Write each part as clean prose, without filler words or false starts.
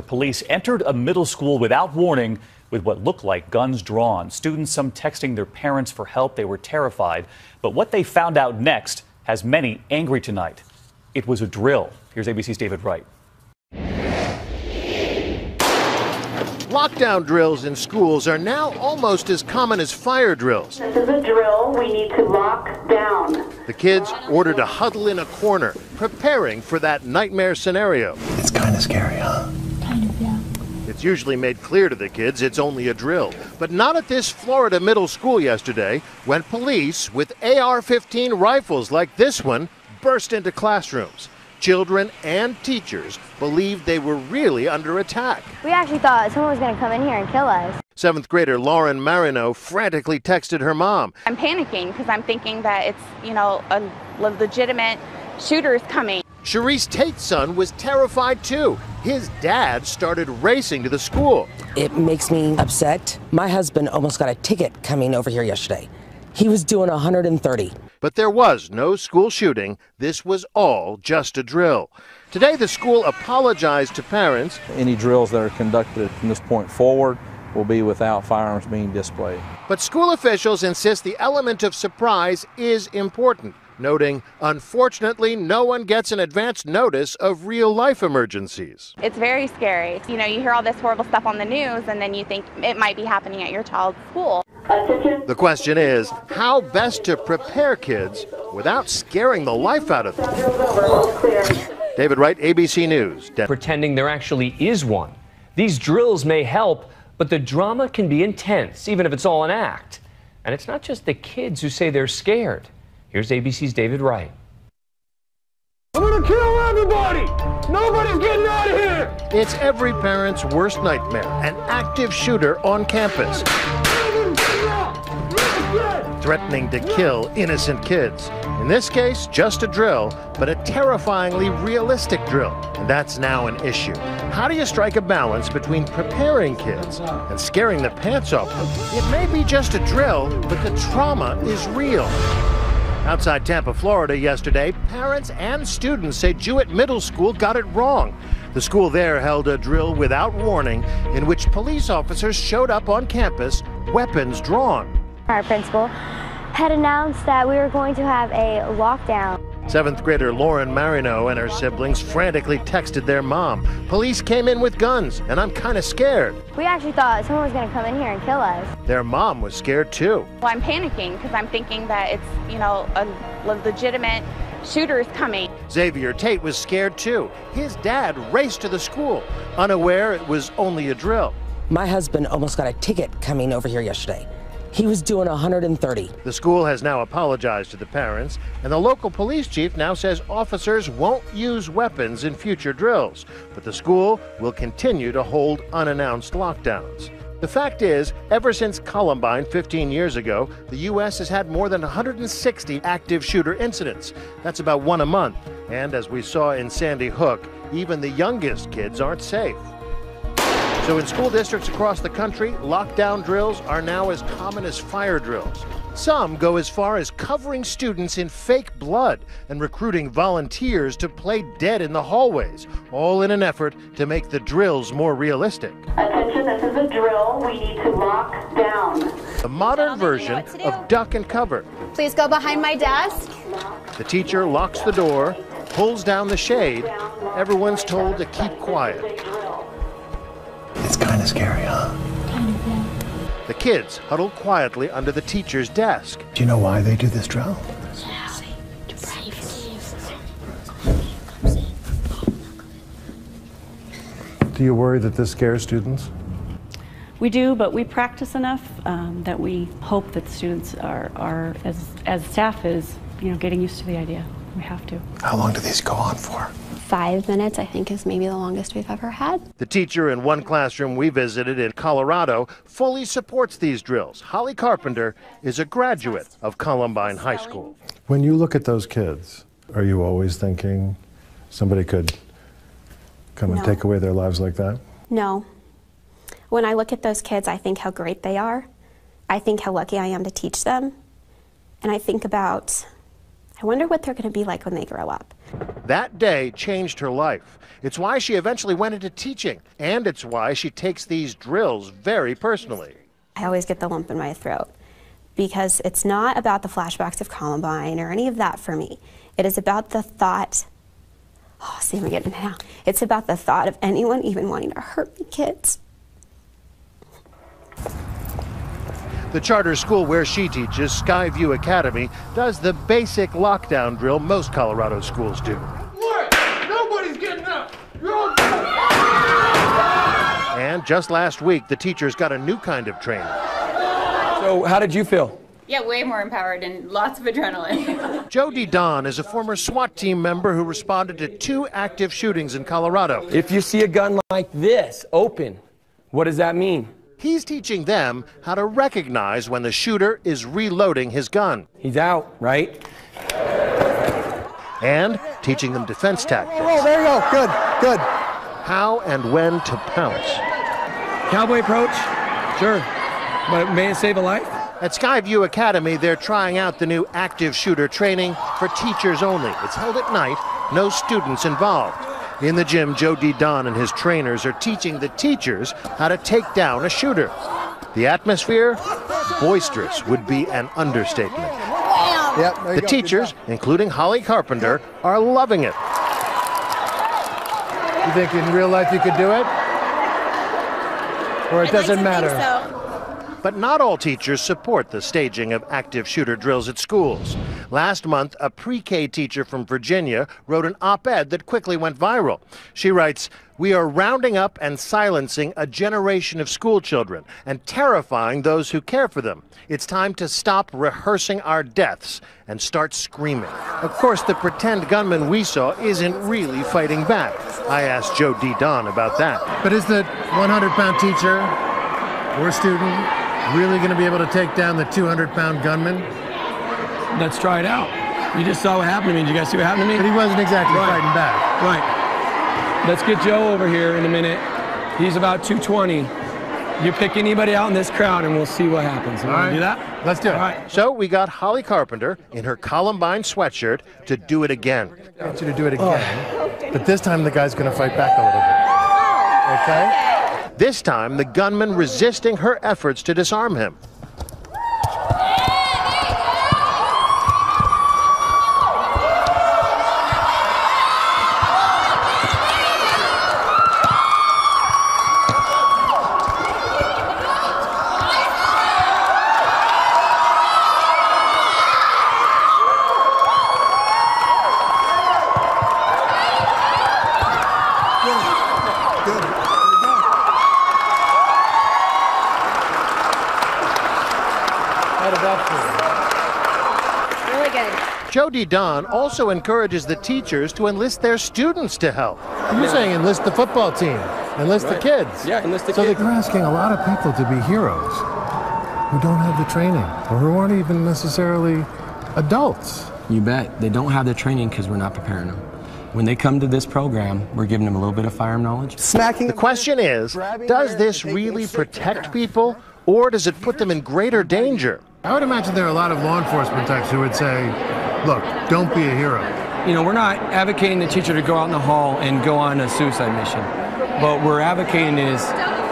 police entered a middle school without warning with what looked like guns drawn. Students, some texting their parents for help. They were terrified. But what they found out next has many angry tonight. It was a drill. Here's ABC's David Wright. Lockdown drills in schools are now almost as common as fire drills. This is a drill. We need to lock down. The kids ordered to huddle in a corner, preparing for that nightmare scenario. It's kind of scary, huh? Kind of, yeah. It's usually made clear to the kids it's only a drill. But not at this Florida middle school yesterday, when police with AR-15 rifles like this one burst into classrooms. Children and teachers believed they were really under attack. We actually thought someone was going to come in here and kill us. 7th grader Lauren Marino frantically texted her mom. I'm panicking because I'm thinking that it's, a legitimate shooter's coming. Sharice Tate's son was terrified too. His dad started racing to the school. It makes me upset. My husband almost got a ticket coming over here yesterday. He was doing 130. But there was no school shooting. This was all just a drill. Today, the school apologized to parents. Any drills that are conducted from this point forward will be without firearms being displayed. But school officials insist the element of surprise is important, noting, unfortunately, no one gets an advance notice of real-life emergencies. It's very scary. You hear all this horrible stuff on the news, and then you think it might be happening at your child's school. The question is, how best to prepare kids without scaring the life out of them? David Wright, ABC News. Pretending there actually is one. These drills may help, but the drama can be intense, even if it's all an act. And it's not just the kids who say they're scared. Here's ABC's David Wright. I'm gonna kill everybody! Nobody's getting out of here! It's every parent's worst nightmare, an active shooter on campus, threatening to kill innocent kids. In this case, just a drill, but a terrifyingly realistic drill. And that's now an issue. How do you strike a balance between preparing kids and scaring the pants off them? It may be just a drill, but the trauma is real. Outside Tampa, Florida yesterday, parents and students say Jewett Middle School got it wrong. The school there held a drill without warning in which police officers showed up on campus, weapons drawn. Our principal had announced that we were going to have a lockdown. 7th grader Lauren Marino and her siblings frantically texted their mom. Police came in with guns, and I'm kind of scared. We actually thought someone was going to come in here and kill us. Their mom was scared too. Well, I'm panicking because I'm thinking that it's, a legitimate shooter's coming. Xavier Tate was scared too. His dad raced to the school, unaware it was only a drill. My husband almost got a ticket coming over here yesterday. He was doing 130. The school has now apologized to the parents, and the local police chief now says officers won't use weapons in future drills, but the school will continue to hold unannounced lockdowns. The fact is, ever since Columbine 15 years ago, the U.S. has had more than 160 active shooter incidents. That's about one a month. And as we saw in Sandy Hook, even the youngest kids aren't safe. So in school districts across the country, lockdown drills are now as common as fire drills. Some go as far as covering students in fake blood and recruiting volunteers to play dead in the hallways, all in an effort to make the drills more realistic. Attention, this is a drill. We need to lock down. A modern version of duck and cover. Please go behind my desk. The teacher locks the door, pulls down the shade. Everyone's told to keep quiet. It's kind of scary, huh? Kind of, yeah. The kids huddle quietly under the teacher's desk. Do you know why they do this drill? Do you worry that this scares students? We do, but we practice enough that we hope that students are as staff is, getting used to the idea. We have to. How long do these go on for? 5 minutes, I think, is maybe the longest we've ever had. The teacher in one classroom we visited in Colorado fully supports these drills. Holly Carpenter is a graduate of Columbine High School. When you look at those kids, are you always thinking somebody could come and take away their lives like that? No. When I look at those kids, I think how great they are. I think how lucky I am to teach them. And I think about, I wonder what they're going to be like when they grow up. That day changed her life. It's why she eventually went into teaching, and it's why she takes these drills very personally. I always get the lump in my throat because it's not about the flashbacks of Columbine or any of that for me. It is about the thought, oh, see, I'm getting it now. It's about the thought of anyone even wanting to hurt my kids. The charter school where she teaches, Skyview Academy, does the basic lockdown drill most Colorado schools do. What? Nobody's getting up. You're all And just last week, the teachers got a new kind of training. So how did you feel? Yeah, way more empowered and lots of adrenaline. Jody Don is a former SWAT team member who responded to 2 active shootings in Colorado. If you see a gun like this open, what does that mean? He's teaching them how to recognize when the shooter is reloading his gun. He's out, right? And teaching them defense tactics. Oh, there you go. Good, good. How and when to pounce. Cowboy approach? Sure. But may it save a life? At Skyview Academy, they're trying out the new active shooter training for teachers only. It's held at night, no students involved. In the gym, Jody Don and his trainers are teaching the teachers how to take down a shooter. The atmosphere? Boisterous would be an understatement. Yep, The teachers, including Holly Carpenter, are loving it. You think in real life you could do it? Or it doesn't matter? But not all teachers support the staging of active shooter drills at schools. Last month, a pre-K teacher from Virginia wrote an op-ed that quickly went viral. She writes, "We are rounding up and silencing a generation of school children and terrifying those who care for them. It's time to stop rehearsing our deaths and start screaming." Of course, the pretend gunman we saw isn't really fighting back. I asked Joe D. Don about that. But is the 100-pound teacher or student really going to be able to take down the 200-pound gunman? Let's try it out. You just saw what happened to me. Did you guys see what happened to me? But he wasn't exactly fighting back. Right. Let's get Joe over here in a minute. He's about 220. You pick anybody out in this crowd and we'll see what happens. You want to do that? Let's do it. All right. So we got Holly Carpenter in her Columbine sweatshirt to do it again. I want you to do it again. But this time the guy's going to fight back a little bit. Okay? This time, the gunman resisting her efforts to disarm him. Really good. Jody Don also encourages the teachers to enlist their students to help. You're saying enlist the football team, enlist the kids. Yeah, enlist the So kids. they're asking a lot of people to be heroes who don't have the training or who aren't even necessarily adults. You bet. They don't have the training because we're not preparing them. When they come to this program, we're giving them a little bit of firearm knowledge. The question is, does this really protect people, or does it put them in greater danger? I would imagine there are a lot of law enforcement types who would say, look, don't be a hero. You know, we're not advocating the teacher to go out in the hall and go on a suicide mission. What we're advocating is,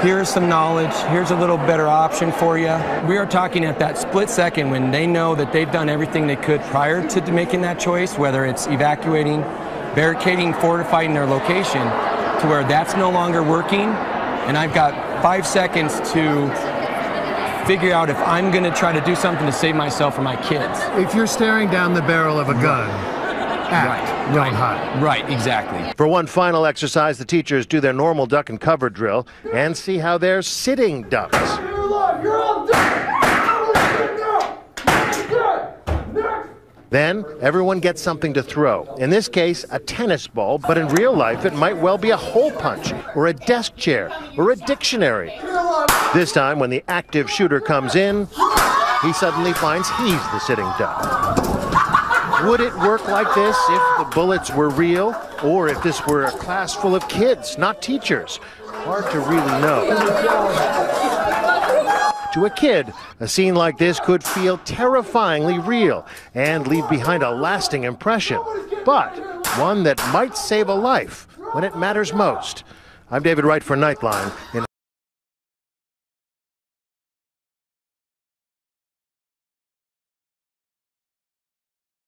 here's some knowledge, here's a little better option for you. We are talking at that split second when they know that they've done everything they could prior to making that choice, whether it's evacuating, barricading, fortifying their location, to where that's no longer working, and I've got 5 seconds to figure out if I'm going to try to do something to save myself or my kids. If you're staring down the barrel of a gun, act, don't hide. Right, exactly. For one final exercise, the teachers do their normal duck and cover drill and see how they're sitting ducks. You're alive. You're all done. Next. Then everyone gets something to throw. In this case, a tennis ball, but in real life it might well be a hole punch or a desk chair or a dictionary. This time, when the active shooter comes in, he suddenly finds he's the sitting duck. Would it work like this if the bullets were real, or if this were a class full of kids, not teachers? Hard to really know. To a kid, a scene like this could feel terrifyingly real and leave behind a lasting impression. But one that might save a life when it matters most. I'm David Wright for Nightline in